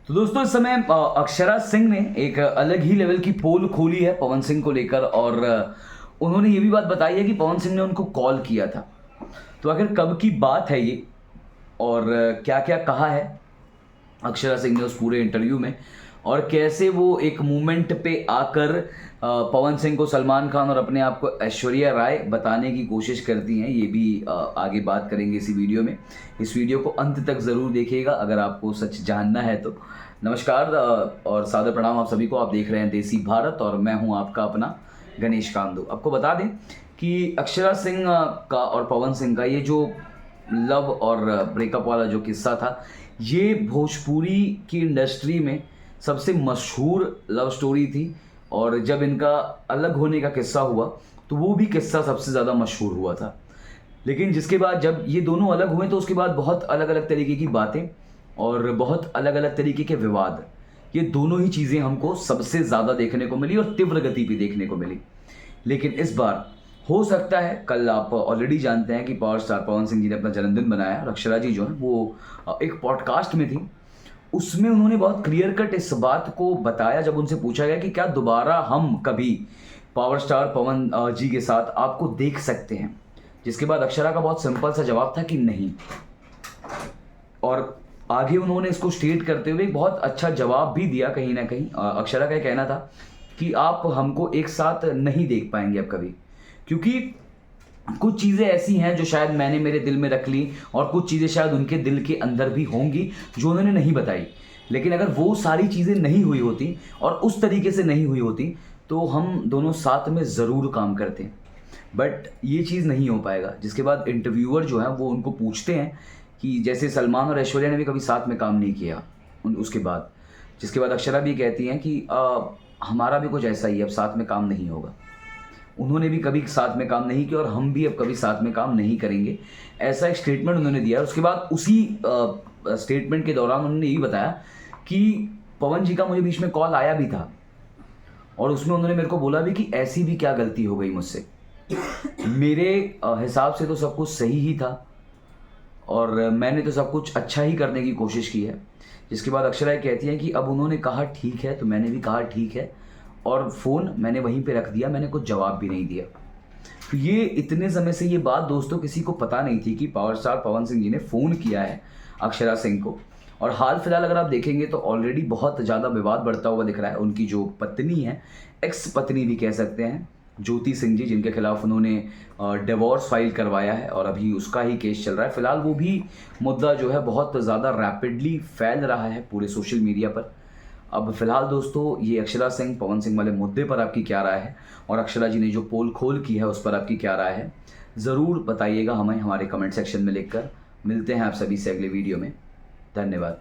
तो दोस्तों इस समय अक्षरा सिंह ने एक अलग ही लेवल की पोल खोली है पवन सिंह को लेकर और उन्होंने ये भी बात बताई है कि पवन सिंह ने उनको कॉल किया था। तो आखिर कब की बात है ये और क्या क्या कहा है अक्षरा सिंह ने उस पूरे इंटरव्यू में और कैसे वो एक मूवमेंट पे आकर पवन सिंह को सलमान खान और अपने आप को ऐश्वर्या राय बताने की कोशिश करती हैं, ये भी आगे बात करेंगे इसी वीडियो में। इस वीडियो को अंत तक ज़रूर देखिएगा अगर आपको सच जानना है तो। नमस्कार और सादर प्रणाम आप सभी को। आप देख रहे हैं देसी भारत और मैं हूं आपका अपना गणेश कांदू। आपको बता दें कि अक्षरा सिंह का और पवन सिंह का ये जो लव और ब्रेकअप वाला जो किस्सा था, ये भोजपुरी की इंडस्ट्री में सबसे मशहूर लव स्टोरी थी और जब इनका अलग होने का किस्सा हुआ तो वो भी किस्सा सबसे ज़्यादा मशहूर हुआ था। लेकिन जिसके बाद जब ये दोनों अलग हुए तो उसके बाद बहुत अलग अलग तरीके की बातें और बहुत अलग अलग तरीके के विवाद, ये दोनों ही चीज़ें हमको सबसे ज़्यादा देखने को मिली और तीव्र गति पे देखने को मिली। लेकिन इस बार हो सकता है, कल आप ऑलरेडी जानते हैं कि पावर स्टार पवन सिंह जी ने अपना जन्मदिन बनाया और अक्षरा जी जो है वो एक पॉडकास्ट में थी, उसमें उन्होंने बहुत क्लियर कट इस बात को बताया जब उनसे पूछा गया कि क्या दोबारा हम कभी पावर स्टार पवन जी के साथ आपको देख सकते हैं, जिसके बाद अक्षरा का बहुत सिंपल सा जवाब था कि नहीं। और आगे उन्होंने इसको स्टेट करते हुए एक बहुत अच्छा जवाब भी दिया। कहीं ना कहीं अक्षरा का कहना था कि आप हमको एक साथ नहीं देख पाएंगे अब कभी, क्योंकि कुछ चीज़ें ऐसी हैं जो शायद मैंने मेरे दिल में रख ली और कुछ चीज़ें शायद उनके दिल के अंदर भी होंगी जो उन्होंने नहीं बताई। लेकिन अगर वो सारी चीज़ें नहीं हुई होती और उस तरीके से नहीं हुई होती तो हम दोनों साथ में ज़रूर काम करते, बट ये चीज़ नहीं हो पाएगा। जिसके बाद इंटरव्यूअर जो है वो उनको पूछते हैं कि जैसे सलमान और ऐश्वर्या ने भी कभी साथ में काम नहीं किया उसके बाद, जिसके बाद अक्षरा भी कहती हैं कि हमारा भी कुछ ऐसा ही, अब साथ में काम नहीं होगा। उन्होंने भी कभी साथ में काम नहीं किया और हम भी अब कभी साथ में काम नहीं करेंगे, ऐसा एक स्टेटमेंट उन्होंने दिया। उसके बाद उसी स्टेटमेंट के दौरान उन्होंने ये बताया कि पवन जी का मुझे बीच में कॉल आया भी था और उसमें उन्होंने मेरे को बोला भी कि ऐसी भी क्या गलती हो गई मुझसे, मेरे हिसाब से तो सब कुछ सही ही था और मैंने तो सब कुछ अच्छा ही करने की कोशिश की है। जिसके बाद अक्षरा कहती है कि अब उन्होंने कहा ठीक है तो मैंने भी कहा ठीक है और फ़ोन मैंने वहीं पे रख दिया, मैंने कुछ जवाब भी नहीं दिया। तो ये इतने समय से ये बात दोस्तों किसी को पता नहीं थी कि पावर स्टार पवन सिंह जी ने फ़ोन किया है अक्षरा सिंह को। और हाल फिलहाल अगर आप देखेंगे तो ऑलरेडी बहुत ज़्यादा विवाद बढ़ता हुआ दिख रहा है। उनकी जो पत्नी है, एक्स पत्नी भी कह सकते हैं, ज्योति सिंह जी, जिनके खिलाफ उन्होंने डिवोर्स फाइल करवाया है और अभी उसका ही केस चल रहा है। फिलहाल वो भी मुद्दा जो है बहुत ज़्यादा रैपिडली फैल रहा है पूरे सोशल मीडिया पर। अब फिलहाल दोस्तों ये अक्षरा सिंह पवन सिंह वाले मुद्दे पर आपकी क्या राय है और अक्षरा जी ने जो पोल खोल की है उस पर आपकी क्या राय है, ज़रूर बताइएगा हमें हमारे कमेंट सेक्शन में लिखकर। मिलते हैं आप सभी से अगले वीडियो में। धन्यवाद।